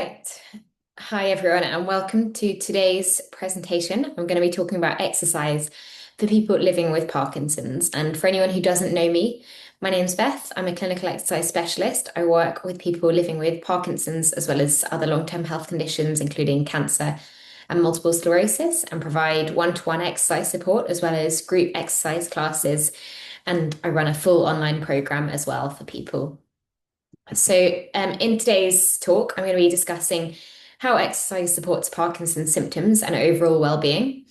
Right. Hi, everyone, and welcome to today's presentation. I'm going to be talking about exercise for people living with Parkinson's. And for anyone who doesn't know me, my name's Beth. I'm a clinical exercise specialist. I work with people living with Parkinson's as well as other long-term health conditions, including cancer and multiple sclerosis, and provide one-to-one exercise support as well as group exercise classes. And I run a full online program as well for people. In today's talk, I'm going to be discussing how exercise supports Parkinson's symptoms and overall well-being.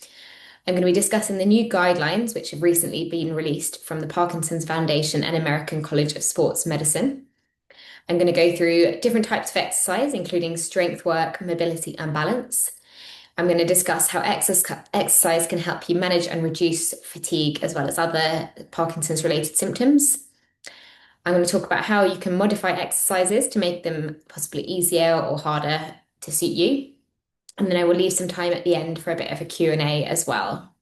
I'm going to be discussing the new guidelines, which have recently been released from the Parkinson's Foundation and American College of Sports Medicine. I'm going to go through different types of exercise, including strength work, mobility, and balance. I'm going to discuss how exercise can help you manage and reduce fatigue, as well as other Parkinson's-related symptoms. I'm going to talk about how you can modify exercises to make them possibly easier or harder to suit you. And then I will leave some time at the end for a bit of a Q&A as well.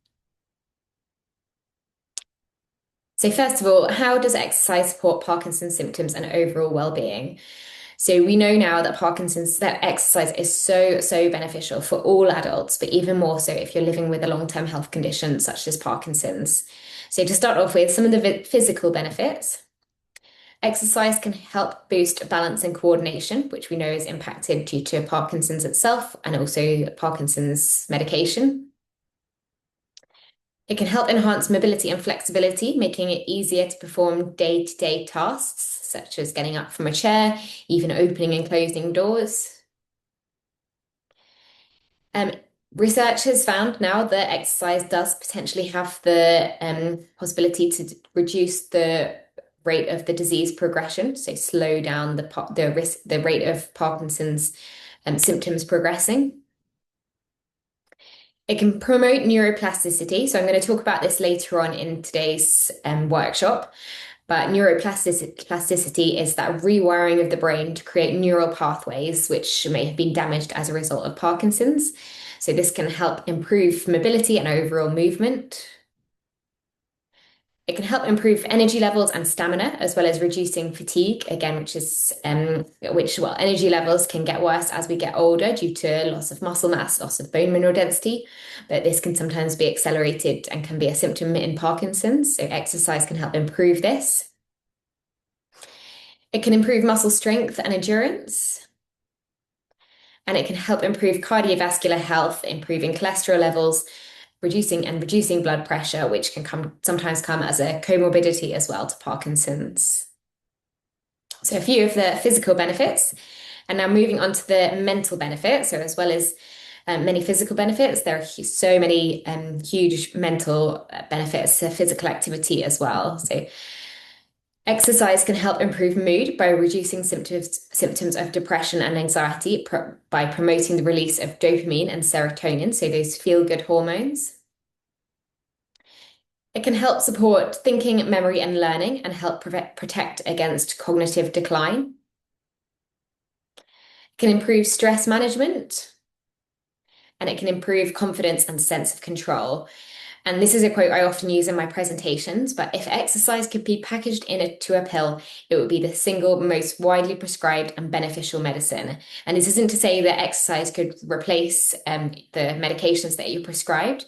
So first of all, how does exercise support Parkinson's symptoms and overall well-being? So we know now that exercise is so beneficial for all adults, but even more so if you're living with a long-term health condition such as Parkinson's. So to start off with, some of the physical benefits. Exercise can help boost balance and coordination, which we know is impacted due to Parkinson's itself and also Parkinson's medication. It can help enhance mobility and flexibility, making it easier to perform day-to-day tasks, such as getting up from a chair, even opening and closing doors. Research has found now that exercise does potentially have the possibility to reduce the rate of the disease progression, so slow down the rate of Parkinson's symptoms progressing. It can promote neuroplasticity. So I'm going to talk about this later on in today's workshop. But neuroplasticity is that rewiring of the brain to create neural pathways which may have been damaged as a result of Parkinson's. So this can help improve mobility and overall movement. It can help improve energy levels and stamina, as well as reducing fatigue, again, energy levels can get worse as we get older due to loss of muscle mass, loss of bone mineral density, but this can sometimes be accelerated and can be a symptom in Parkinson's, so exercise can help improve this. It can improve muscle strength and endurance, and it can help improve cardiovascular health, improving cholesterol levels, reducing blood pressure, which can sometimes come as a comorbidity as well to Parkinson's. So a few of the physical benefits, and now moving on to the mental benefits. So as well as many physical benefits, there are so many huge mental benefits to physical activity as well. So exercise can help improve mood by reducing symptoms of depression and anxiety by promoting the release of dopamine and serotonin, so those feel-good hormones. It can help support thinking, memory, and learning and help protect against cognitive decline. It can improve stress management, and it can improve confidence and sense of control. And this is a quote I often use in my presentations, but if exercise could be packaged into a pill, it would be the single most widely prescribed and beneficial medicine. And this isn't to say that exercise could replace the medications that you're prescribed,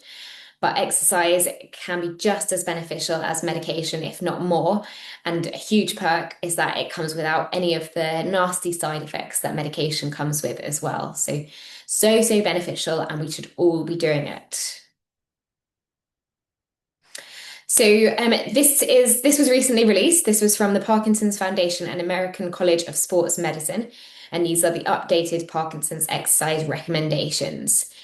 but exercise can be just as beneficial as medication, if not more. And a huge perk is that it comes without any of the nasty side effects that medication comes with as well. So beneficial, and we should all be doing it. So this was recently released. This was from the Parkinson's Foundation and American College of Sports Medicine, and these are the updated Parkinson's exercise recommendations.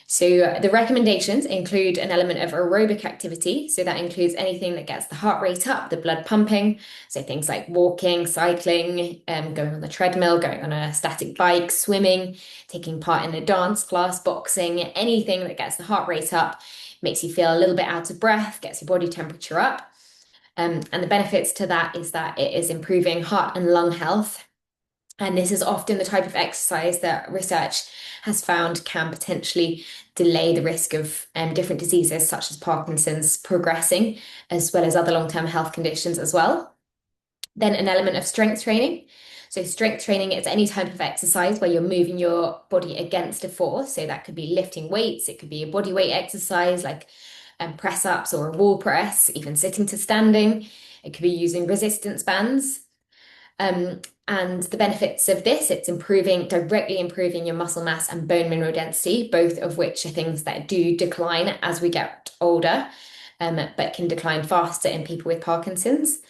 So the recommendations include an element of aerobic activity. So that includes anything that gets the heart rate up, the blood pumping. So things like walking, cycling, going on the treadmill, going on a static bike, swimming, taking part in a dance class, boxing, anything that gets the heart rate up, makes you feel a little bit out of breath, gets your body temperature up. And the benefits to that is that it is improving heart and lung health. And this is often the type of exercise that research has found can potentially delay the risk of different diseases such as Parkinson's progressing, as well as other long-term health conditions as well. Then an element of strength training. So strength training is any type of exercise where you're moving your body against a force. So that could be lifting weights, it could be a body weight exercise like press ups or a wall press, even sitting to standing. It could be using resistance bands. Um, and the benefits of this, it's directly improving your muscle mass and bone mineral density, both of which are things that do decline as we get older, but can decline faster in people with Parkinson's.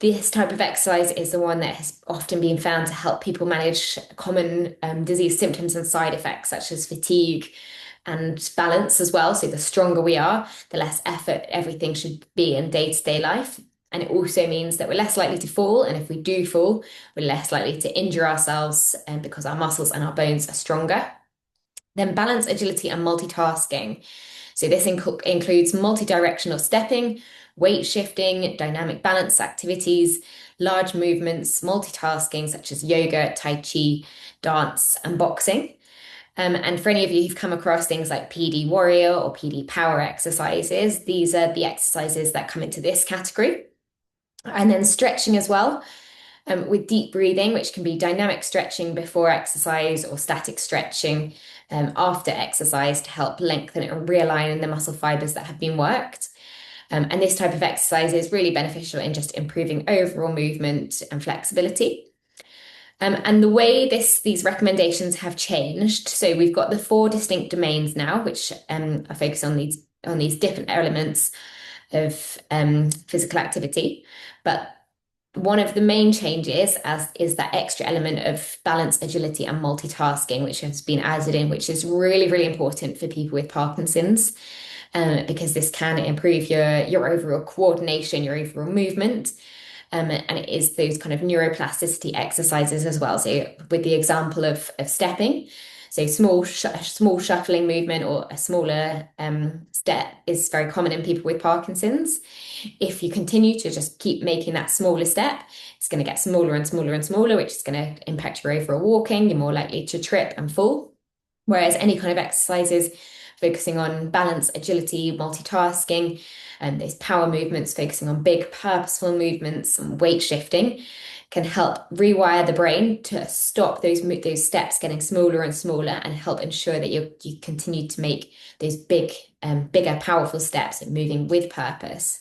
This type of exercise is the one that has often been found to help people manage common disease symptoms and side effects, such as fatigue and balance as well. So the stronger we are, the less effort everything should be in day-to-day life. And it also means that we're less likely to fall. And if we do fall, we're less likely to injure ourselves because our muscles and our bones are stronger. Then balance, agility, and multitasking. So this includes multi-directional stepping, weight shifting, dynamic balance activities, large movements, multitasking such as yoga, tai chi, dance, and boxing. And for any of you who've come across things like PD Warrior or PD Power exercises, these are the exercises that come into this category. And then stretching as well, with deep breathing, which can be dynamic stretching before exercise or static stretching after exercise to help lengthen and realign the muscle fibers that have been worked. And this type of exercise is really beneficial in just improving overall movement and flexibility. And the way these recommendations have changed, so we've got the four distinct domains now, which are focused on these different elements of physical activity. But one of the main changes is that extra element of balance, agility, and multitasking, which has been added in, which is really, really important for people with Parkinson's, because this can improve your overall coordination, your overall movement. And it is those kind of neuroplasticity exercises as well. So with the example of stepping, so small shuffling movement or a smaller step is very common in people with Parkinson's. If you continue to just keep making that smaller step, it's going to get smaller and smaller and smaller, which is going to impact your overall walking. You're more likely to trip and fall. Whereas any kind of exercises focusing on balance, agility, multitasking, and those power movements, focusing on big purposeful movements and weight shifting, can help rewire the brain to stop those steps getting smaller and smaller and help ensure that you continue to make those bigger, powerful steps and moving with purpose.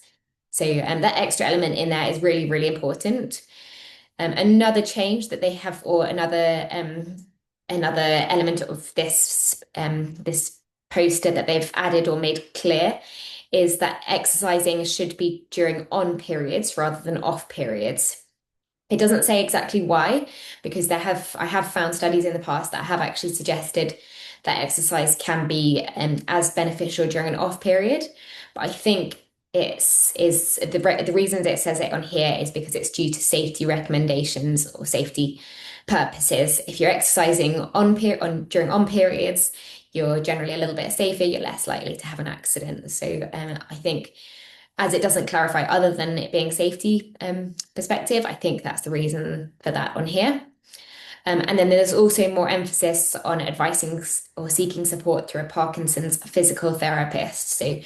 So that extra element in there is really, really important. Another change that they have, or another element of this poster that they've added or made clear, is that exercising should be during on periods rather than off periods. It doesn't say exactly why, because I have found studies in the past that have actually suggested that exercise can be as beneficial during an off period. But I think the reasons it says it on here is because it's due to safety recommendations or safety purposes. If you're exercising during on periods, you're generally a little bit safer, you're less likely to have an accident. So I think, as it doesn't clarify other than it being safety perspective, I think that's the reason for that on here. And then there's also more emphasis on advising or seeking support through a Parkinson's physical therapist. So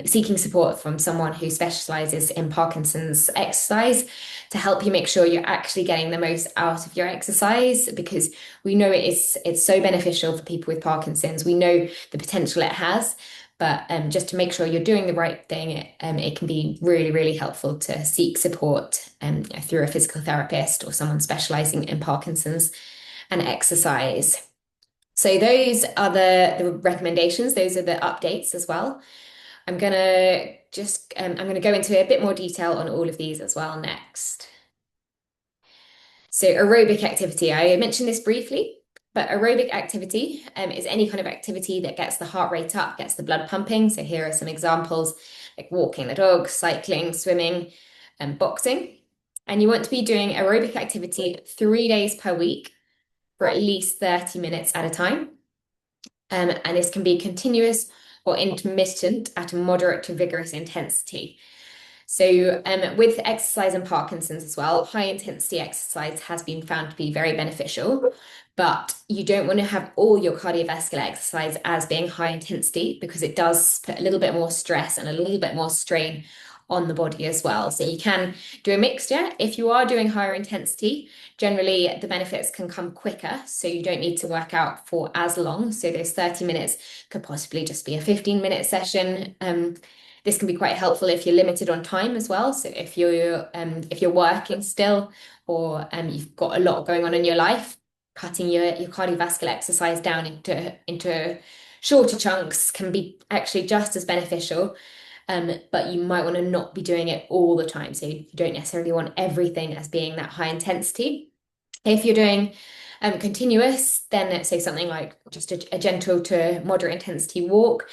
seeking support from someone who specializes in Parkinson's exercise to help you make sure you're actually getting the most out of your exercise, because we know it's so beneficial for people with Parkinson's. We know the potential it has, but just to make sure you're doing the right thing, it can be really, really helpful to seek support through a physical therapist or someone specializing in Parkinson's and exercise. So those are the recommendations. Those are the updates as well. I'm gonna go into a bit more detail on all of these as well next. So aerobic activity, I mentioned this briefly. But aerobic activity is any kind of activity that gets the heart rate up, gets the blood pumping. So here are some examples, like walking the dog, cycling, swimming, and boxing. And you want to be doing aerobic activity 3 days per week for at least 30 minutes at a time. And this can be continuous or intermittent at a moderate to vigorous intensity. So with exercise and Parkinson's as well, high intensity exercise has been found to be very beneficial, but you don't want to have all your cardiovascular exercise as being high intensity, because it does put a little bit more stress and a little bit more strain on the body as well. So you can do a mixture. If you are doing higher intensity, generally the benefits can come quicker. So you don't need to work out for as long. So those 30 minutes could possibly just be a 15-minute session. This can be quite helpful if you're limited on time as well. So if you're working still, or you've got a lot going on in your life, cutting your cardiovascular exercise down into shorter chunks can be actually just as beneficial. But you might want to not be doing it all the time. So you don't necessarily want everything as being that high intensity. If you're doing continuous, then let's say something like just a gentle to moderate intensity walk,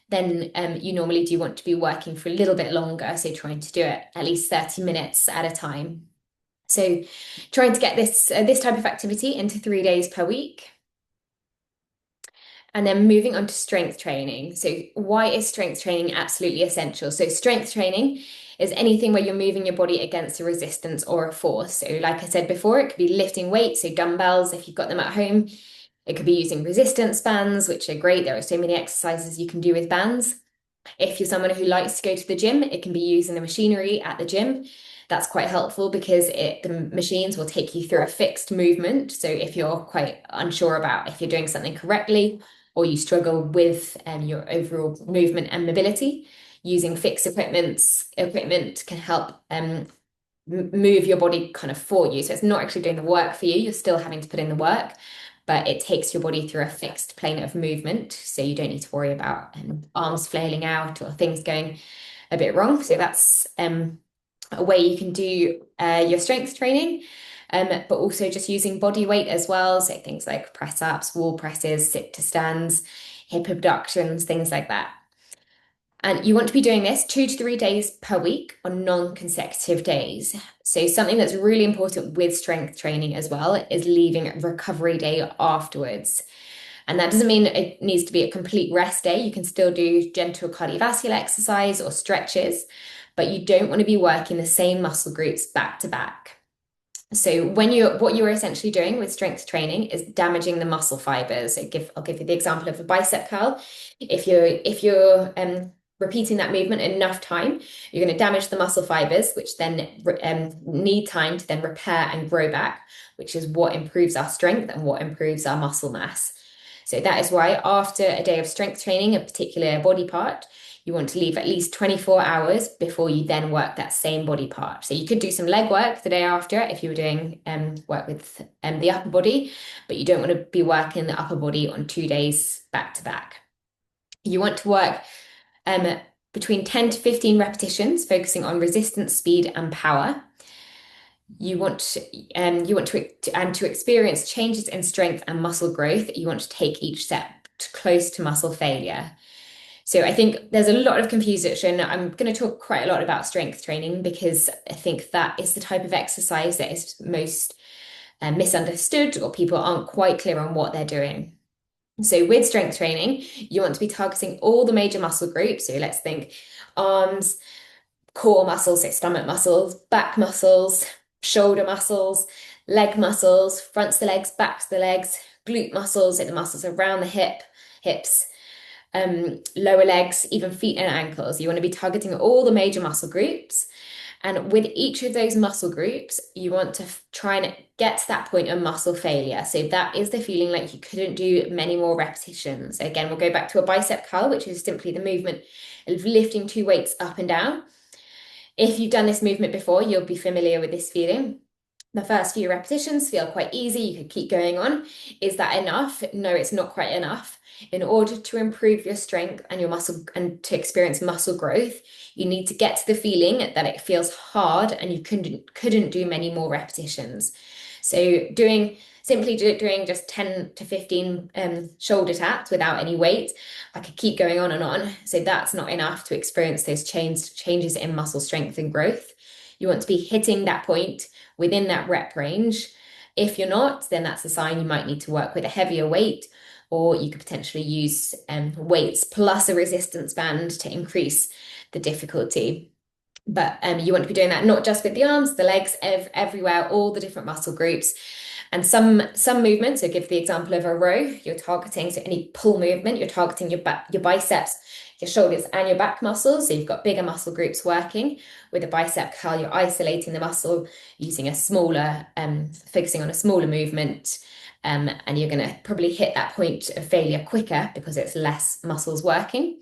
then you normally do want to be working for a little bit longer. So trying to do it at least 30 minutes at a time. So trying to get this type of activity into 3 days per week. And then moving on to strength training. So why is strength training absolutely essential? So strength training is anything where you're moving your body against a resistance or a force. So like I said before, it could be lifting weights, so dumbbells if you've got them at home. It could be using resistance bands, which are great. There are so many exercises you can do with bands. If you're someone who likes to go to the gym, it can be using the machinery at the gym. That's quite helpful because the machines will take you through a fixed movement. So if you're quite unsure about if you're doing something correctly, or you struggle with your overall movement and mobility, using fixed equipment can help move your body kind of for you. So it's not actually doing the work for you. You're still having to put in the work, but it takes your body through a fixed plane of movement. So you don't need to worry about arms flailing out or things going a bit wrong. So that's a way you can do your strength training. But also just using body weight as well. So things like press ups, wall presses, sit to stands, hip abductions, things like that. And you want to be doing this 2 to 3 days per week on non-consecutive days. So something that's really important with strength training as well is leaving a recovery day afterwards. And that doesn't mean it needs to be a complete rest day. You can still do gentle cardiovascular exercise or stretches, but you don't want to be working the same muscle groups back to back. So what you're essentially doing with strength training is damaging the muscle fibers. I'll give you the example of a bicep curl. If you're repeating that movement enough time, you're going to damage the muscle fibers, which then need time to then repair and grow back, which is what improves our strength and what improves our muscle mass. So that is why after a day of strength training, a particular body part, you want to leave at least 24 hours before you then work that same body part. So you could do some leg work the day after if you were doing work with the upper body, but you don't want to be working the upper body on 2 days back to back. You want to work between 10 to 15 repetitions, focusing on resistance, speed, and power. You want to experience changes in strength and muscle growth. You want to take each step close to muscle failure. So I think there's a lot of confusion. I'm going to talk quite a lot about strength training because I think that is the type of exercise that is most misunderstood, or people aren't quite clear on what they're doing. So with strength training, you want to be targeting all the major muscle groups. So let's think arms, core muscles, so stomach muscles, back muscles, shoulder muscles, leg muscles, front to the legs, back to the legs, glute muscles, so the muscles around the hips, lower legs, even feet and ankles. You want to be targeting all the major muscle groups. And with each of those muscle groups, you want to try and get to that point of muscle failure. So that is the feeling like you couldn't do many more repetitions. Again, we'll go back to a bicep curl, which is simply the movement of lifting two weights up and down. If you've done this movement before, you'll be familiar with this feeling. The first few repetitions feel quite easy. You could keep going on. Is that enough? No, it's not quite enough. In order to improve your strength and your muscle and to experience muscle growth, you need to get to the feeling that it feels hard and you couldn't do many more repetitions. So simply doing just 10 to 15 shoulder taps without any weight, I could keep going on and on. So that's not enough to experience those changes in muscle strength and growth. You want to be hitting that point within that rep range. If you're not, then that's a sign you might need to work with a heavier weight, or you could potentially use weights plus a resistance band to increase the difficulty. But you want to be doing that not just with the arms, the legs, everywhere, all the different muscle groups. And some movements, so give the example of a row, you're targeting, so any pull movement, you're targeting your back, your biceps, your shoulders, and your back muscles. So you've got bigger muscle groups working. With a bicep curl, you're isolating the muscle using a smaller, focusing on a smaller movement. And you're going to probably hit that point of failure quicker because it's less muscles working.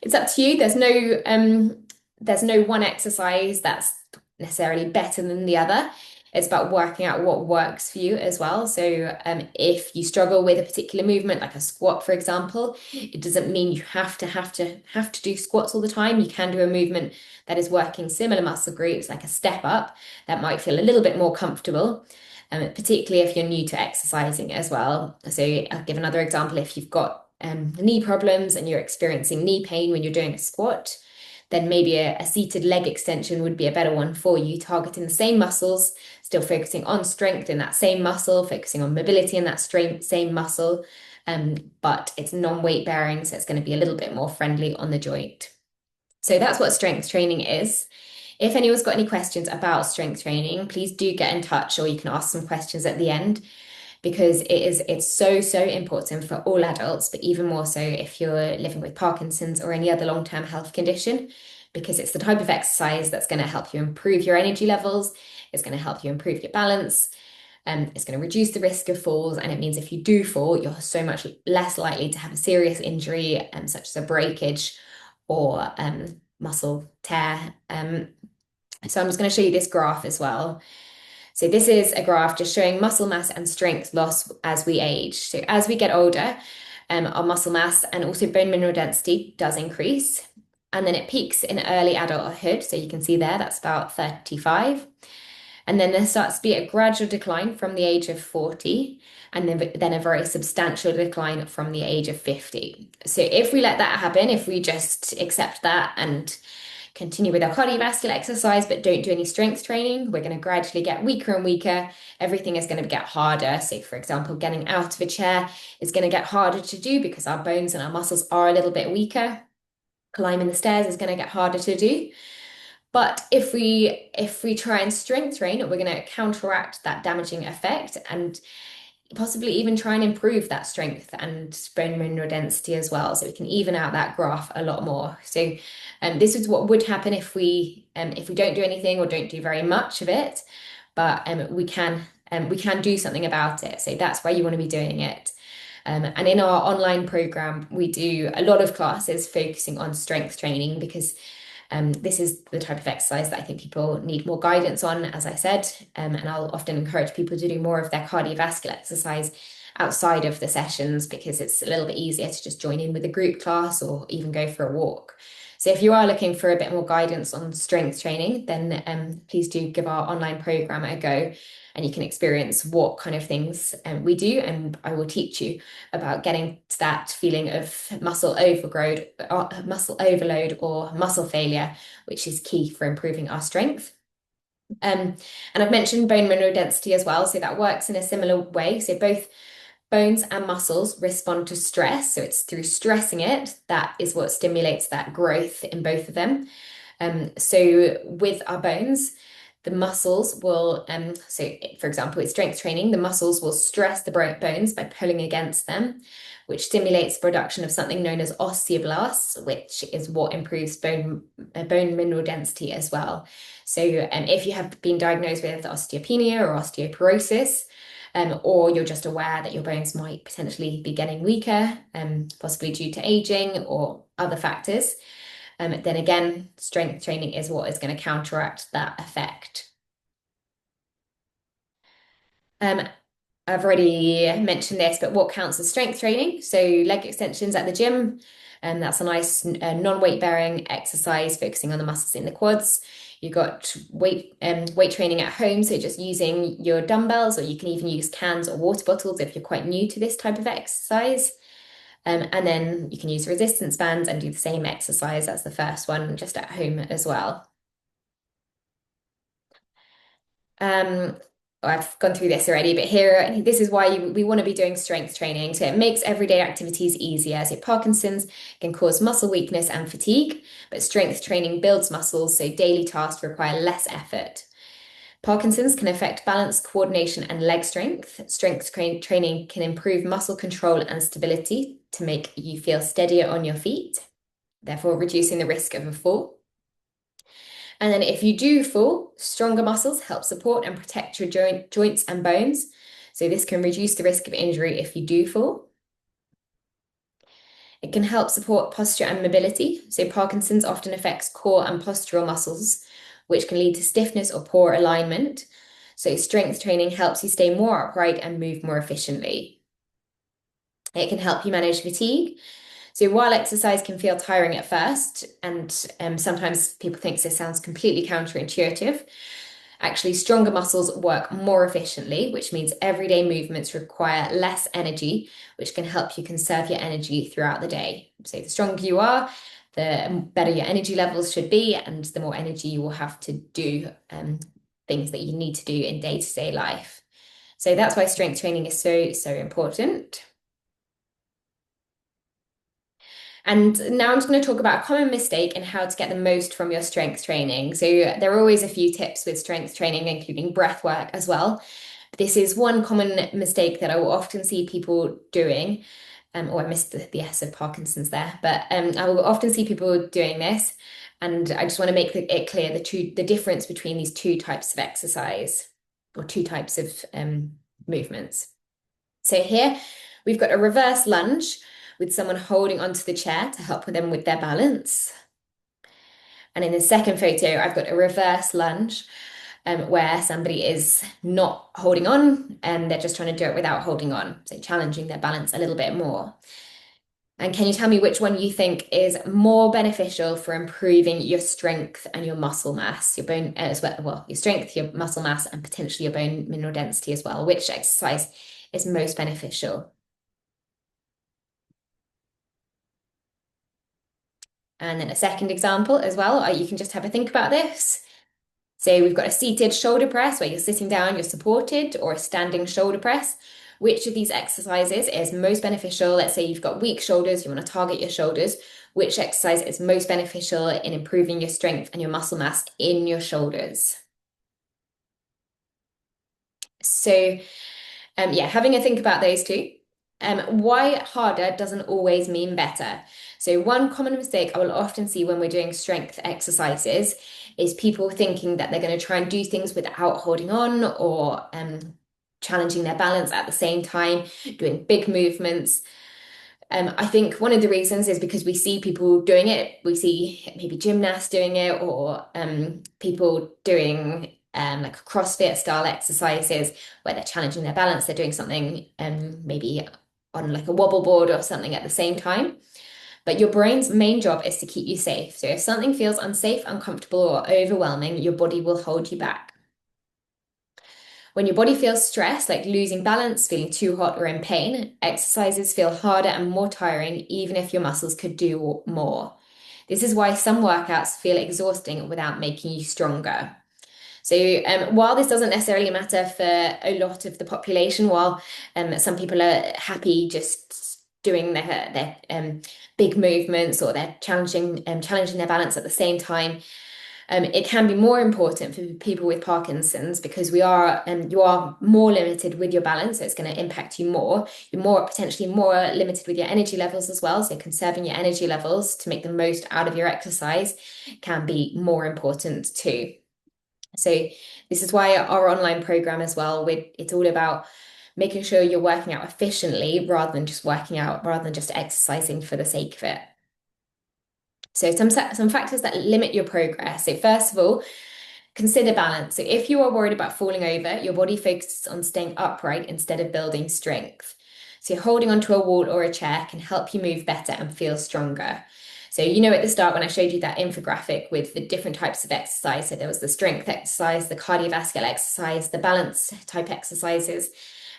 It's up to you. There's no one exercise that's necessarily better than the other. It's about working out what works for you as well. So if you struggle with a particular movement, like a squat, for example, it doesn't mean you have to do squats all the time. You can do a movement that is working similar muscle groups, like a step up, that might feel a little bit more comfortable. Particularly if you're new to exercising as well. So I'll give another example. If you've got knee problems and you're experiencing knee pain when you're doing a squat, then maybe a seated leg extension would be a better one for you, targeting the same muscles, still focusing on strength in that same muscle, focusing on mobility in that same muscle, but it's non-weight bearing, so it's going to be a little bit more friendly on the joint. So that's what strength training is. If anyone's got any questions about strength training, please do get in touch, or you can ask some questions at the end, because it's so important for all adults, but even more so if you're living with Parkinson's or any other long-term health condition, because it's the type of exercise that's going to help you improve your energy levels, it's going to help you improve your balance, it's going to reduce the risk of falls, and it means if you do fall, you're so much less likely to have a serious injury, such as a breakage or muscle tear. So I'm just going to show you this graph as well. So this is a graph just showing muscle mass and strength loss as we age. So as we get older, our muscle mass and also bone mineral density does increase. And then it peaks in early adulthood. So you can see there, that's about 35. And then there starts to be a gradual decline from the age of 40, and then a very substantial decline from the age of 50. So if we let that happen, if we just accept that and continue with our cardiovascular exercise, but don't do any strength training, we're going to gradually get weaker and weaker. Everything is going to get harder. So, for example, getting out of a chair is going to get harder to do because our bones and our muscles are a little bit weaker. Climbing the stairs is going to get harder to do. But if we try and strength train, we're going to counteract that damaging effect and possibly even try and improve that strength and bone mineral density as well, so we can even out that graph a lot more. So this is what would happen if we don't do anything or don't do very much of it, but we can do something about it. So that's where you want to be doing it. And in our online program, we do a lot of classes focusing on strength training because this is the type of exercise that I think people need more guidance on, as I said, and I'll often encourage people to do more of their cardiovascular exercise outside of the sessions because it's a little bit easier to just join in with a group class or even go for a walk. So if you are looking for a bit more guidance on strength training, then please do give our online program a go, and you can experience what kind of things we do, and I will teach you about getting to that feeling of muscle overload, or muscle failure, which is key for improving our strength. And I've mentioned bone mineral density as well, so that works in a similar way. So both bones and muscles respond to stress. So it's through stressing it that is what stimulates that growth in both of them. So with our bones, the muscles will, so for example, with strength training, the muscles will stress the bones by pulling against them, which stimulates production of something known as osteoblasts, which is what improves bone mineral density as well. So if you have been diagnosed with osteopenia or osteoporosis, or you're just aware that your bones might potentially be getting weaker, possibly due to aging or other factors, then again, strength training is what is going to counteract that effect. I've already mentioned this, but what counts as strength training? So leg extensions at the gym, and that's a nice non-weight bearing exercise focusing on the muscles in the quads. You've got weight training at home, so just using your dumbbells, or you can even use cans or water bottles if you're quite new to this type of exercise. And then you can use resistance bands and do the same exercise as the first one, just at home as well. I've gone through this already, but here, this is why we want to be doing strength training. So it makes everyday activities easier. So Parkinson's can cause muscle weakness and fatigue, but strength training builds muscles, so daily tasks require less effort. Parkinson's can affect balance, coordination, and leg strength. Training can improve muscle control and stability to make you feel steadier on your feet, therefore reducing the risk of a fall. And then if you do fall, stronger muscles help support and protect your joints and bones. So this can reduce the risk of injury if you do fall. It can help support posture and mobility. So Parkinson's often affects core and postural muscles, which can lead to stiffness or poor alignment. So strength training helps you stay more upright and move more efficiently. It can help you manage fatigue. So while exercise can feel tiring at first, and sometimes people think this sounds completely counterintuitive, actually stronger muscles work more efficiently, which means everyday movements require less energy, which can help you conserve your energy throughout the day. So the stronger you are, the better your energy levels should be, and the more energy you will have to do things that you need to do in day-to-day life. So that's why strength training is so important. And now I'm just going to talk about a common mistake and how to get the most from your strength training. So there are always a few tips with strength training, including breath work as well. This is one common mistake that I will often see people doing. I missed the S of Parkinson's there, but I will often see people doing this. And I just want to make it clear the difference between these two types of exercise or two types of movements. So here we've got a reverse lunge with someone holding onto the chair to help them with their balance. And in the second photo, I've got a reverse lunge where somebody is not holding on and they're just trying to do it without holding on, so challenging their balance a little bit more. And can you tell me which one you think is more beneficial for improving your strength and your muscle mass, your bone as well, your strength, your muscle mass, and potentially your bone mineral density as well? Which exercise is most beneficial? And then a second example as well, you can just have a think about this. So we've got a seated shoulder press where you're sitting down, you're supported, or a standing shoulder press. Which of these exercises is most beneficial? Let's say you've got weak shoulders, you want to target your shoulders. Which exercise is most beneficial in improving your strength and your muscle mass in your shoulders? So yeah, having a think about those two. Why harder doesn't always mean better. So one common mistake I will often see when we're doing strength exercises is people thinking that they're going to try and do things without holding on or challenging their balance at the same time, doing big movements. I think one of the reasons is because we see people doing it. We see maybe gymnasts doing it or people doing like CrossFit style exercises where they're challenging their balance. They're doing something maybe on like a wobble board or something at the same time. But your brain's main job is to keep you safe. So if something feels unsafe, uncomfortable, or overwhelming, your body will hold you back. When your body feels stressed, like losing balance, feeling too hot, or in pain, exercises feel harder and more tiring, even if your muscles could do more. This is why some workouts feel exhausting without making you stronger. So while this doesn't necessarily matter for a lot of the population, while some people are happy just doing their big movements or they're challenging their balance at the same time, it can be more important for people with Parkinson's because you are more limited with your balance, so it's going to impact you more. You're potentially more limited with your energy levels as well. So conserving your energy levels to make the most out of your exercise can be more important too. So this is why our online program as well, it's all about making sure you're working out efficiently rather than just exercising for the sake of it. So some factors that limit your progress. So first of all, consider balance. So if you are worried about falling over, your body focuses on staying upright instead of building strength. So holding onto a wall or a chair can help you move better and feel stronger. So at the start when I showed you that infographic with the different types of exercise, so there was the strength exercise, the cardiovascular exercise, the balance type exercises,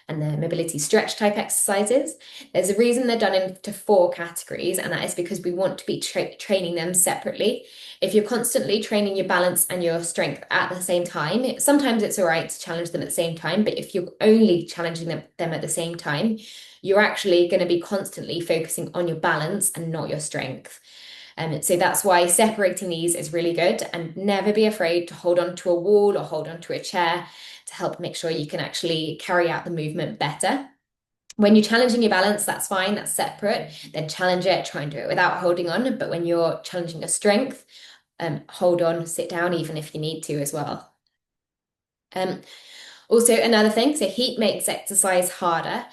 and the mobility stretch type exercises. There's a reason they're done into 4 categories, and that is because we want to be training them separately. If you're constantly training your balance and your strength at the same time, sometimes it's all right to challenge them at the same time, but if you're only challenging them at the same time, you're actually going to be constantly focusing on your balance and not your strength. So that's why separating these is really good, and never be afraid to hold on to a wall or hold on to a chair to help make sure you can actually carry out the movement better. When you're challenging your balance, that's fine, that's separate. Then challenge it, try and do it without holding on. But when you're challenging your strength, hold on, sit down, even if you need to as well. Um, Also, another thing, so heat makes exercise harder.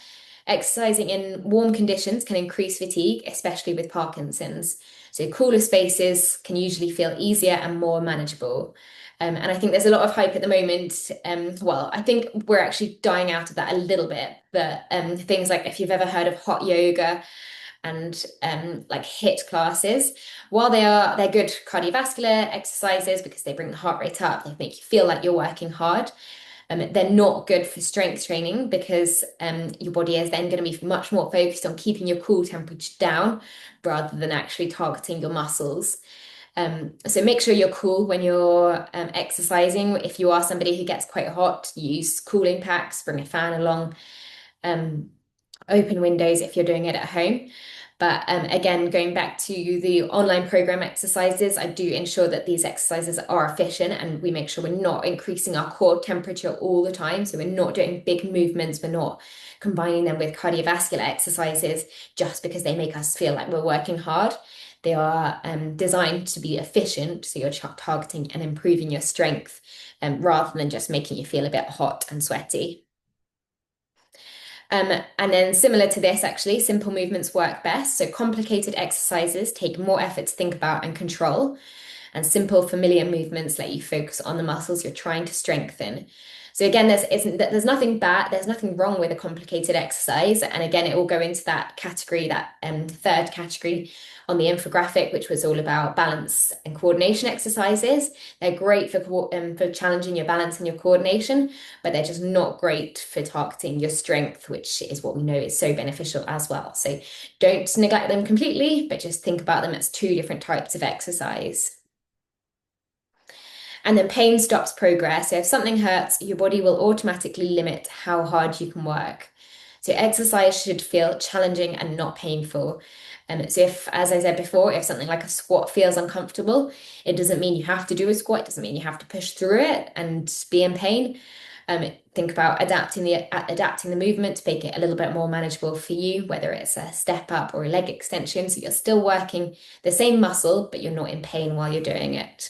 Exercising in warm conditions can increase fatigue, especially with Parkinson's. So cooler spaces can usually feel easier and more manageable. And I think there's a lot of hype at the moment. Well, I think we're actually dying out of that a little bit, but things like if you've ever heard of hot yoga and like HIIT classes, while they're good cardiovascular exercises because they bring the heart rate up, they make you feel like you're working hard. They're not good for strength training because your body is then going to be much more focused on keeping your core temperature down rather than actually targeting your muscles. So make sure you're cool when you're exercising. If you are somebody who gets quite hot, use cooling packs, bring a fan along, um, open windows if you're doing it at home. But again, going back to the online program exercises, I do ensure that these exercises are efficient and we make sure we're not increasing our core temperature all the time. So we're not doing big movements, we're not combining them with cardiovascular exercises just because they make us feel like we're working hard. They are designed to be efficient, so you're targeting and improving your strength rather than just making you feel a bit hot and sweaty. And then similar to this, actually, simple movements work best. So complicated exercises take more effort to think about and control, and simple familiar movements let you focus on the muscles you're trying to strengthen. So again, there's nothing bad, there's nothing wrong with a complicated exercise. And again, it will go into that category, that third category on the infographic, which was all about balance and coordination exercises. They're great for challenging your balance and your coordination, but they're just not great for targeting your strength, which is what we know is so beneficial as well. So don't neglect them completely, but just think about them as two different types of exercise. And then pain stops progress. So if something hurts, your body will automatically limit how hard you can work. So exercise should feel challenging and not painful. So if, as I said before, if something like a squat feels uncomfortable, it doesn't mean you have to do a squat. It doesn't mean you have to push through it and be in pain. Think about adapting the movement to make it a little bit more manageable for you, whether it's a step up or a leg extension. So you're still working the same muscle, but you're not in pain while you're doing it.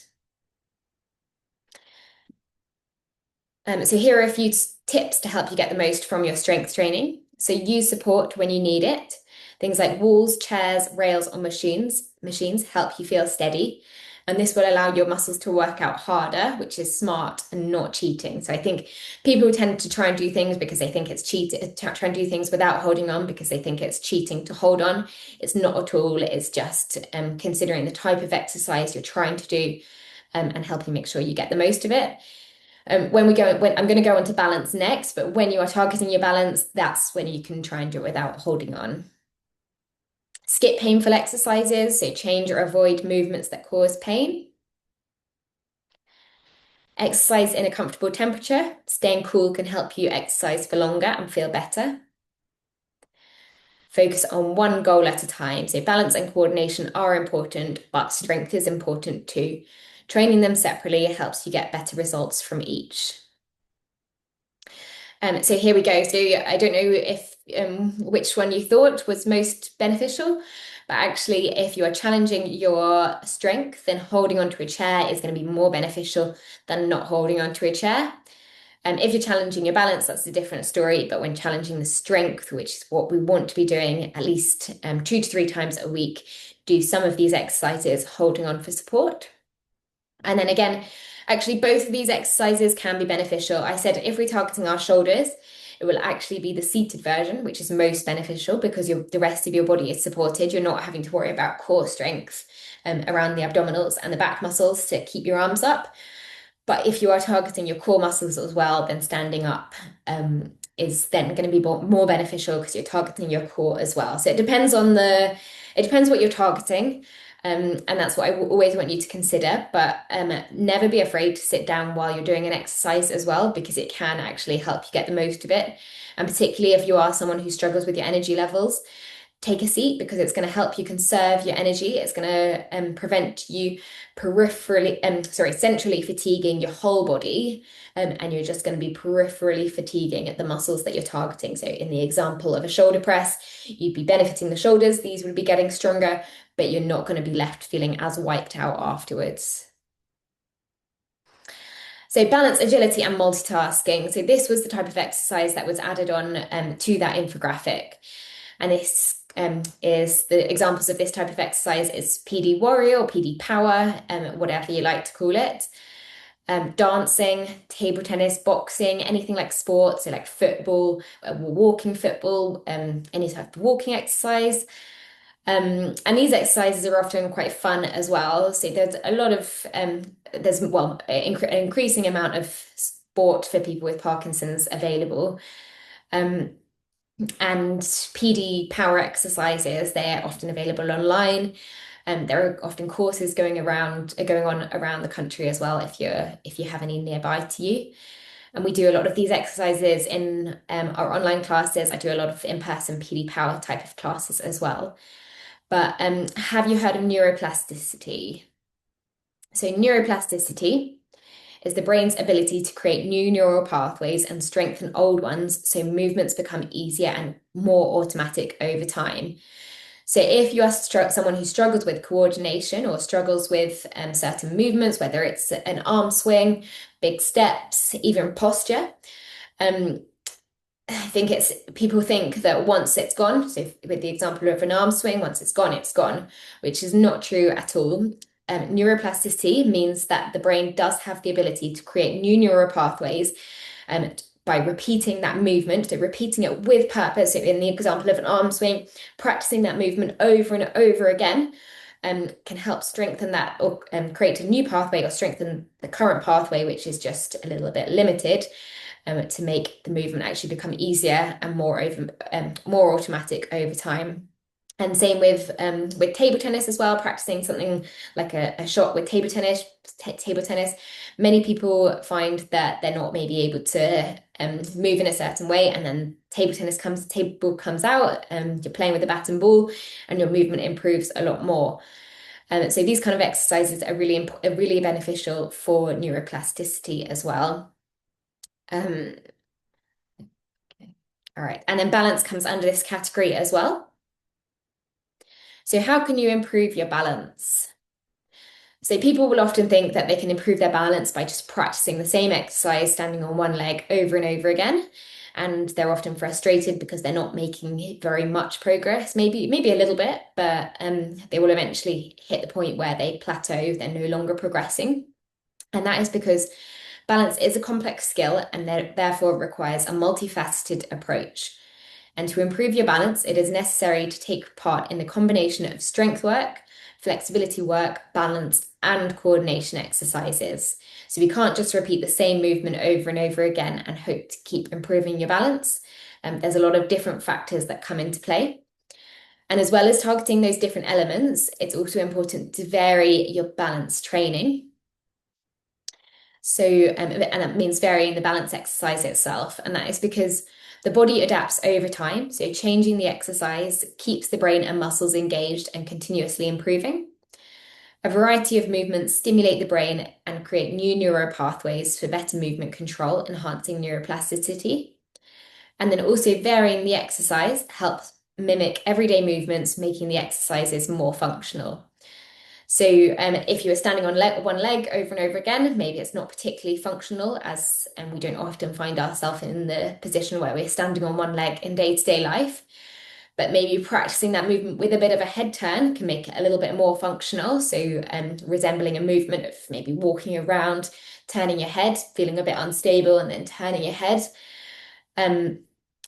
So here are a few tips to help you get the most from your strength training. So use support when you need it. Things like walls, chairs, rails, or machines help you feel steady. And this will allow your muscles to work out harder, which is smart and not cheating. So I think people tend to try and do things because they think it's cheating, try and do things without holding on because they think it's cheating to hold on. It's not at all. It's just considering the type of exercise you're trying to do and helping make sure you get the most of it. When I'm going to go on to balance next, but when you are targeting your balance, that's when you can try and do it without holding on. Skip painful exercises, so change or avoid movements that cause pain. Exercise in a comfortable temperature. Staying cool can help you exercise for longer and feel better. Focus on one goal at a time. So balance and coordination are important, but strength is important too. Training them separately helps you get better results from each. So here we go. So I don't know if which one you thought was most beneficial, but actually, if you are challenging your strength, then holding onto a chair is going to be more beneficial than not holding onto a chair. If you're challenging your balance, that's a different story. But when challenging the strength, which is what we want to be doing at least 2 to 3 times a week, do some of these exercises holding on for support. And then again, actually, both of these exercises can be beneficial. I said if we're targeting our shoulders, it will actually be the seated version, which is most beneficial because the rest of your body is supported. You're not having to worry about core strength around the abdominals and the back muscles to keep your arms up. But if you are targeting your core muscles as well, then standing up is then going to be more beneficial because you're targeting your core as well. So it depends what you're targeting. And that's what I always want you to consider. But never be afraid to sit down while you're doing an exercise as well, because it can actually help you get the most of it. And particularly if you are someone who struggles with your energy levels, take a seat because it's going to help you conserve your energy. It's going to prevent you centrally fatiguing your whole body. And you're just going to be peripherally fatiguing at the muscles that you're targeting. So in the example of a shoulder press, you'd be benefiting the shoulders. These would be getting stronger, but you're not going to be left feeling as wiped out afterwards. So balance, agility, and multitasking. So this was the type of exercise that was added on to that infographic. And this is the examples of this type of exercise is PD Warrior or PD Power, whatever you like to call it. Dancing, table tennis, boxing, anything like sports, so like football, walking football, any type of walking exercise. And these exercises are often quite fun as well. So there's a lot of an increasing amount of sport for people with Parkinson's available. Um, and PD power exercises, they're often available online. There are often courses going on around the country as well if you have any nearby to you. And we do a lot of these exercises in our online classes. I do a lot of in-person PD power type of classes as well. But have you heard of neuroplasticity? So neuroplasticity is the brain's ability to create new neural pathways and strengthen old ones so movements become easier and more automatic over time. So if you are someone who struggles with coordination or struggles with certain movements, whether it's an arm swing, big steps, even posture, um, I think people think that once it's gone, so with the example of an arm swing, once it's gone, which is not true at all. Neuroplasticity means that the brain does have the ability to create new neural pathways by repeating that movement, so repeating it with purpose. So in the example of an arm swing, practicing that movement over and over again can help strengthen that or create a new pathway or strengthen the current pathway, which is just a little bit limited. To make the movement actually become easier and more automatic over time. And same with table tennis as well, practicing something like a shot with table tennis. Many people find that they're not maybe able to move in a certain way, and then table comes out, you're playing with a bat and ball, and your movement improves a lot more. So these kind of exercises are really beneficial for neuroplasticity as well. Um, all right, and then balance comes under this category as well. So how can you improve your balance? So people will often think that they can improve their balance by just practicing the same exercise, standing on one leg over and over again. And they're often frustrated because they're not making very much progress, maybe a little bit, but they will eventually hit the point where they plateau, they're no longer progressing. And that is because balance is a complex skill and therefore requires a multifaceted approach. And to improve your balance, it is necessary to take part in a combination of strength work, flexibility work, balance, and coordination exercises. So we can't just repeat the same movement over and over again and hope to keep improving your balance. There's a lot of different factors that come into play. And as well as targeting those different elements, it's also important to vary your balance training. So, and that means varying the balance exercise itself. And that is because the body adapts over time. So changing the exercise keeps the brain and muscles engaged and continuously improving. A variety of movements stimulate the brain and create new neural pathways for better movement control, enhancing neuroplasticity. And then also varying the exercise helps mimic everyday movements, making the exercises more functional. So if you were standing on one leg over and over again, maybe it's not particularly functional and we don't often find ourselves in the position where we're standing on one leg in day-to-day life. But maybe practicing that movement with a bit of a head turn can make it a little bit more functional. So resembling a movement of maybe walking around, turning your head, feeling a bit unstable, and then turning your head.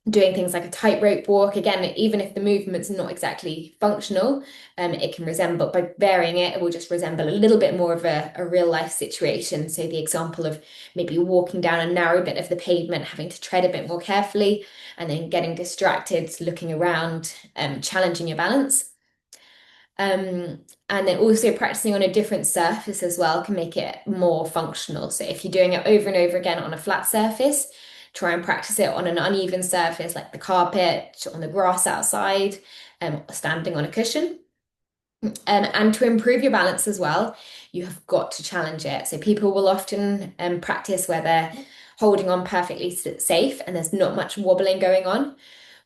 Doing things like a tightrope walk, again, even if the movement's not exactly functional, it can resemble, by varying it, it will just resemble a little bit more of a real life situation. So the example of maybe walking down a narrow bit of the pavement, having to tread a bit more carefully, and then getting distracted, looking around, challenging your balance. And then also practicing on a different surface as well can make it more functional. So if you're doing it over and over again on a flat surface, try and practice it on an uneven surface like the carpet, on the grass outside, standing on a cushion. And to improve your balance as well, you have got to challenge it. So people will often practice where they're holding on perfectly safe and there's not much wobbling going on.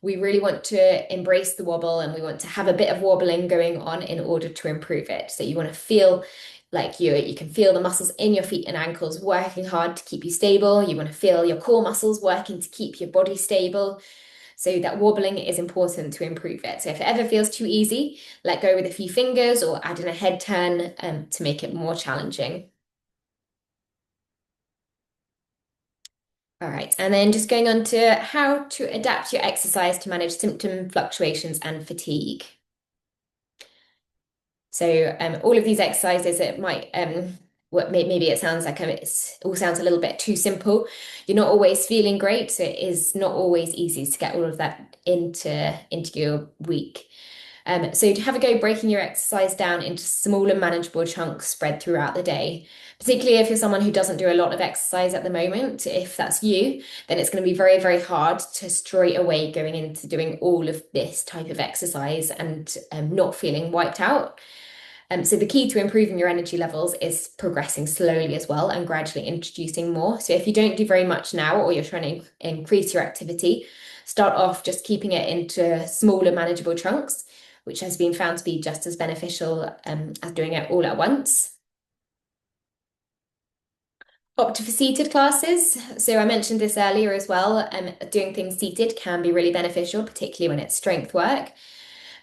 We really want to embrace the wobble and we want to have a bit of wobbling going on in order to improve it. So you want to feel like you can feel the muscles in your feet and ankles working hard to keep you stable. You want to feel your core muscles working to keep your body stable. So that wobbling is important to improve it. So if it ever feels too easy, let go with a few fingers or add in a head turn to make it more challenging. All right, and then just going on to how to adapt your exercise to manage symptom fluctuations and fatigue. So all of these exercises, it might maybe it sounds like it's all sounds a little bit too simple. You're not always feeling great, so it is not always easy to get all of that into your week. So to have a go breaking your exercise down into smaller, manageable chunks spread throughout the day. Particularly if you're someone who doesn't do a lot of exercise at the moment, if that's you, then it's going to be very, very hard to straight away going into doing all of this type of exercise and not feeling wiped out. So the key to improving your energy levels is progressing slowly as well and gradually introducing more. So if you don't do very much now or you're trying to increase your activity, start off just keeping it into smaller, manageable chunks, which has been found to be just as beneficial as doing it all at once. Opt for seated classes. So I mentioned this earlier as well. Doing things seated can be really beneficial, particularly when it's strength work.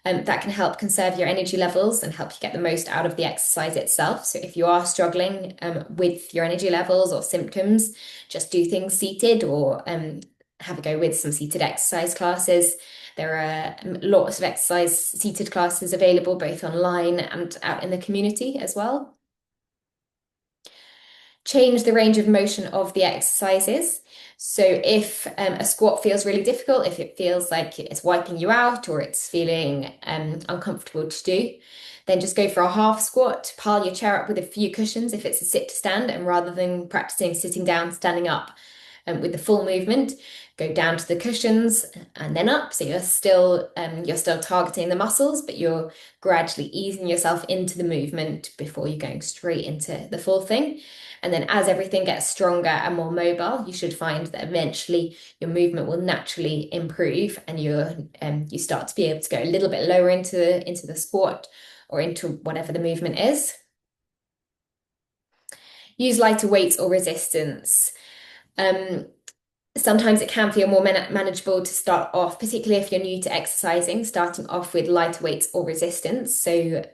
That can help conserve your energy levels and help you get the most out of the exercise itself. So if you are struggling with your energy levels or symptoms, just do things seated or have a go with some seated exercise classes. There are lots of exercise seated classes available both online and out in the community as well. Change the range of motion of the exercises. So if a squat feels really difficult, if it feels like it's wiping you out or it's feeling uncomfortable to do, then just go for a half squat, pile your chair up with a few cushions if it's a sit to stand, and rather than practicing sitting down, standing up with the full movement, go down to the cushions and then up. So you're still targeting the muscles, but you're gradually easing yourself into the movement before you're going straight into the full thing. And then as everything gets stronger and more mobile, you should find that eventually your movement will naturally improve and you start to be able to go a little bit lower into the squat or into whatever the movement is. Use lighter weights or resistance. Sometimes it can feel more manageable to start off, particularly if you're new to exercising, starting off with lighter weights or resistance. So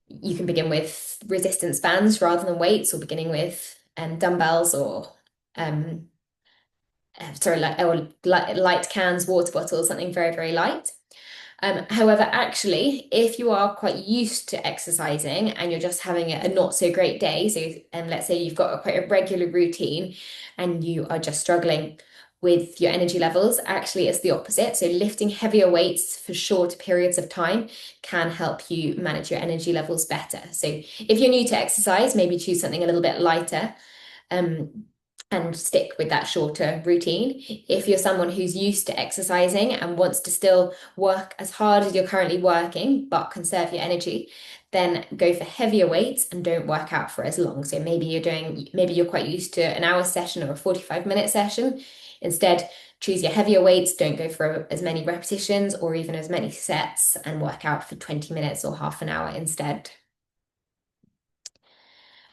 you can begin with resistance bands rather than weights, or beginning with dumbbells or light cans, water bottles, something very, very light. However, actually, if you are quite used to exercising and you're just having a not so great day, so let's say you've got quite a regular routine and you are just struggling with your energy levels, actually it's the opposite. So lifting heavier weights for shorter periods of time can help you manage your energy levels better. So if you're new to exercise, maybe choose something a little bit lighter. And stick with that shorter routine. If you're someone who's used to exercising and wants to still work as hard as you're currently working, but conserve your energy, then go for heavier weights and don't work out for as long. So maybe you're quite used to an hour session or a 45-minute session. Instead, choose your heavier weights, don't go for as many repetitions or even as many sets, and work out for 20 minutes or half an hour instead.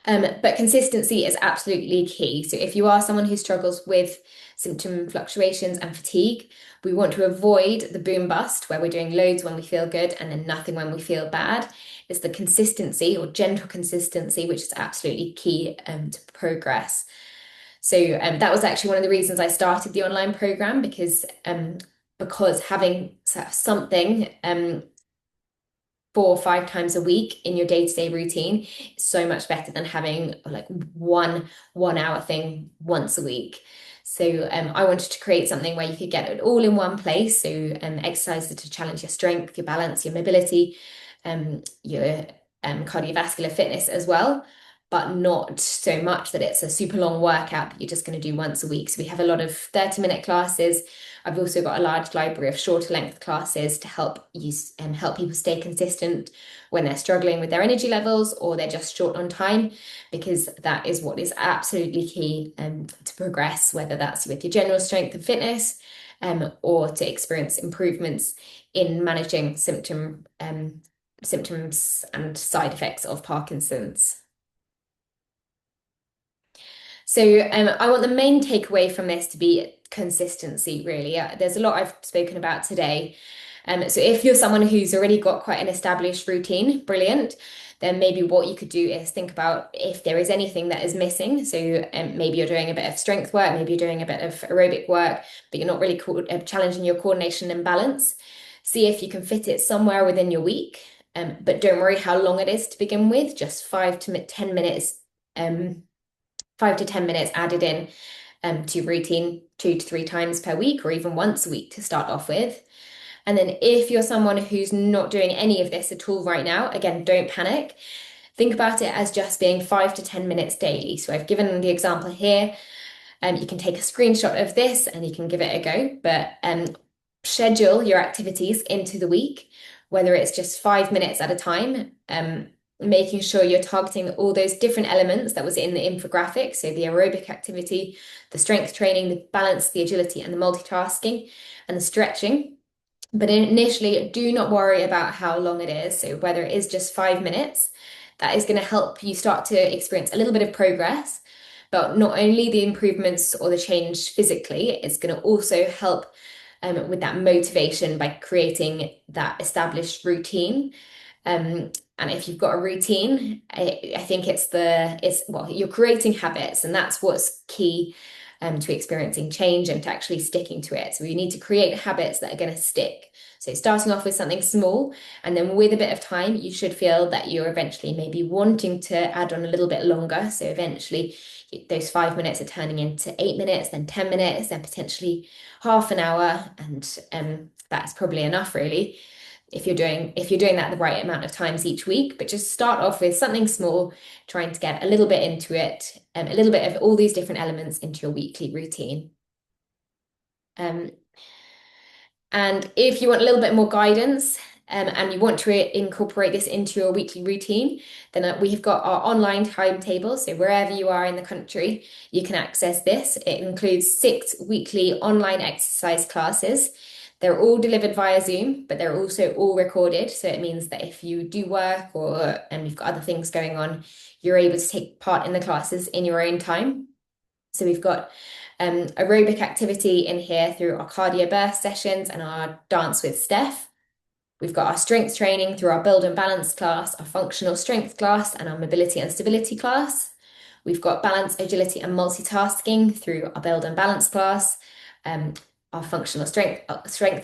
But consistency is absolutely key. So if you are someone who struggles with symptom fluctuations and fatigue, we want to avoid the boom bust where we're doing loads when we feel good and then nothing when we feel bad. It's the consistency or gentle consistency, which is absolutely key to progress. So that was actually one of the reasons I started the online program because having something 4 or 5 times a week in your day-to-day routine is so much better than having like one hour thing once a week. So I wanted to create something where you could get it all in one place. So exercises to challenge your strength, your balance, your mobility, your cardiovascular fitness as well, but not so much that it's a super long workout that you're just going to do once a week. So we have a lot of 30-minute classes I've also got a large library of shorter length classes to help use and help people stay consistent when they're struggling with their energy levels or they're just short on time, because that is what is absolutely key to progress, whether that's with your general strength and fitness, or to experience improvements in managing symptoms and side effects of Parkinson's. So I want the main takeaway from this to be consistency, really. There's a lot I've spoken about today. So if you're someone who's already got quite an established routine, brilliant, then maybe what you could do is think about if there is anything that is missing. So maybe you're doing a bit of strength work, maybe you're doing a bit of aerobic work, but you're not really challenging your coordination and balance. See if you can fit it somewhere within your week. But don't worry how long it is to begin with, just 5 to 10 minutes. 5 to 10 minutes added in to your routine 2 to 3 times per week or even once a week to start off with. And then if you're someone who's not doing any of this at all right now, again, don't panic. Think about it as just being 5 to 10 minutes daily. So I've given the example here. You can take a screenshot of this and you can give it a go, but schedule your activities into the week, whether it's just 5 minutes at a time, making sure you're targeting all those different elements that was in the infographic. So the aerobic activity, the strength training, the balance, the agility, and the multitasking, and the stretching. But initially, do not worry about how long it is. So whether it is just 5 minutes, that is going to help you start to experience a little bit of progress. But not only the improvements or the change physically, it's going to also help with that motivation by creating that established routine. And if you've got a routine, I think well, you're creating habits, and that's what's key to experiencing change and to actually sticking to it. So you need to create habits that are going to stick. So starting off with something small, and then with a bit of time, you should feel that you're eventually maybe wanting to add on a little bit longer. So eventually those 5 minutes are turning into 8 minutes, then 10 minutes, then potentially half an hour. And that's probably enough, really, if you're doing that the right amount of times each week. But just start off with something small, trying to get a little bit into it, a little bit of all these different elements into your weekly routine. And if you want a little bit more guidance, and you want to incorporate this into your weekly routine, then we've got our online timetable. So wherever you are in the country, you can access this. It includes 6 weekly online exercise classes. They're all delivered via Zoom, but they're also all recorded. So it means that if you do work or you've got other things going on, you're able to take part in the classes in your own time. So we've got aerobic activity in here through our cardio burst sessions and our dance with Steph. We've got our strength training through our build and balance class, our functional strength class, and our mobility and stability class. We've got balance, agility, and multitasking through our build and balance class, our functional strength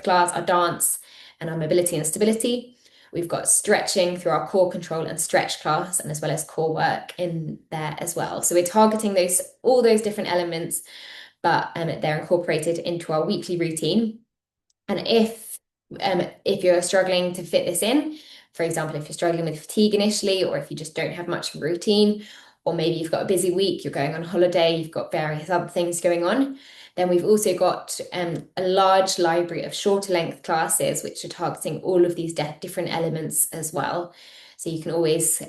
class, our dance, and our mobility and stability. We've got stretching through our core control and stretch class, and as well as core work in there as well. So we're targeting all those different elements, but they're incorporated into our weekly routine. And if you're struggling to fit this in, for example, if you're struggling with fatigue initially, or if you just don't have much of a routine, or maybe you've got a busy week, you're going on holiday, you've got various other things going on, then we've also got a large library of shorter length classes, which are targeting all of these different elements as well. So you can always do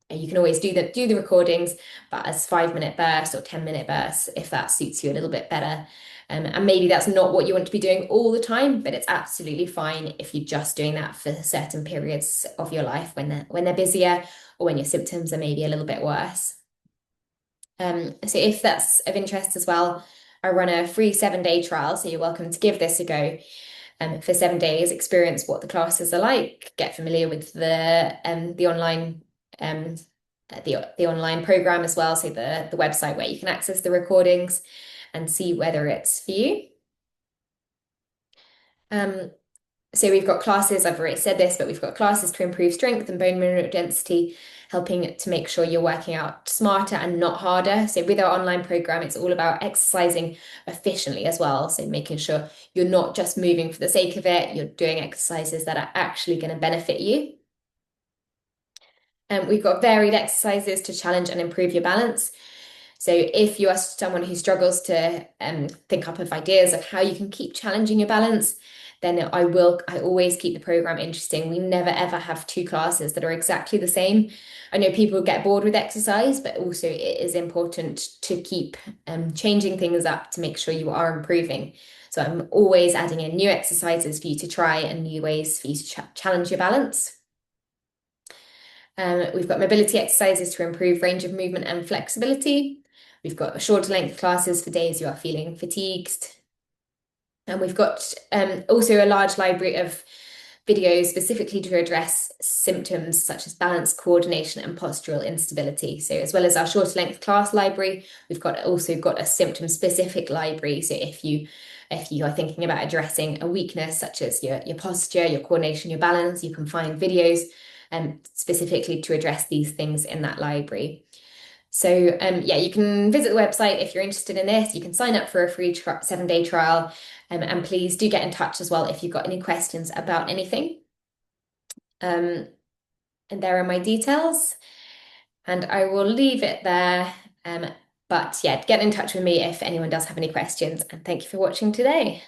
the recordings, but as 5 minute bursts or 10 minute bursts, if that suits you a little bit better. And maybe that's not what you want to be doing all the time, but it's absolutely fine if you're just doing that for certain periods of your life when they're busier or when your symptoms are maybe a little bit worse. So if that's of interest as well, I run a free 7-day trial, so you're welcome to give this a go. For 7 days, experience what the classes are like, get familiar with the online program as well, so the website where you can access the recordings and see whether it's for you. So we've got classes, I've already said this, but we've got classes to improve strength and bone mineral density, helping to make sure you're working out smarter and not harder. So with our online program, it's all about exercising efficiently as well. So making sure you're not just moving for the sake of it, you're doing exercises that are actually going to benefit you. We've got varied exercises to challenge and improve your balance. So if you are someone who struggles to think up of ideas of how you can keep challenging your balance, then I always keep the program interesting. We never ever have two classes that are exactly the same. I know people get bored with exercise, but also it is important to keep changing things up to make sure you are improving. So I'm always adding in new exercises for you to try and new ways for you to challenge your balance. We've got mobility exercises to improve range of movement and flexibility. We've got shorter length classes for days you are feeling fatigued. And we've got also a large library of videos specifically to address symptoms such as balance, coordination, and postural instability. So as well as our shorter length class library, we've also got a symptom specific library. So if you are thinking about addressing a weakness such as your posture, your coordination, your balance, you can find videos specifically to address these things in that library. So yeah, you can visit the website if you're interested in this. You can sign up for a free 7-day trial. And please do get in touch as well if you've got any questions about anything. And there are my details. And I will leave it there. But yeah, get in touch with me if anyone does have any questions. And thank you for watching today.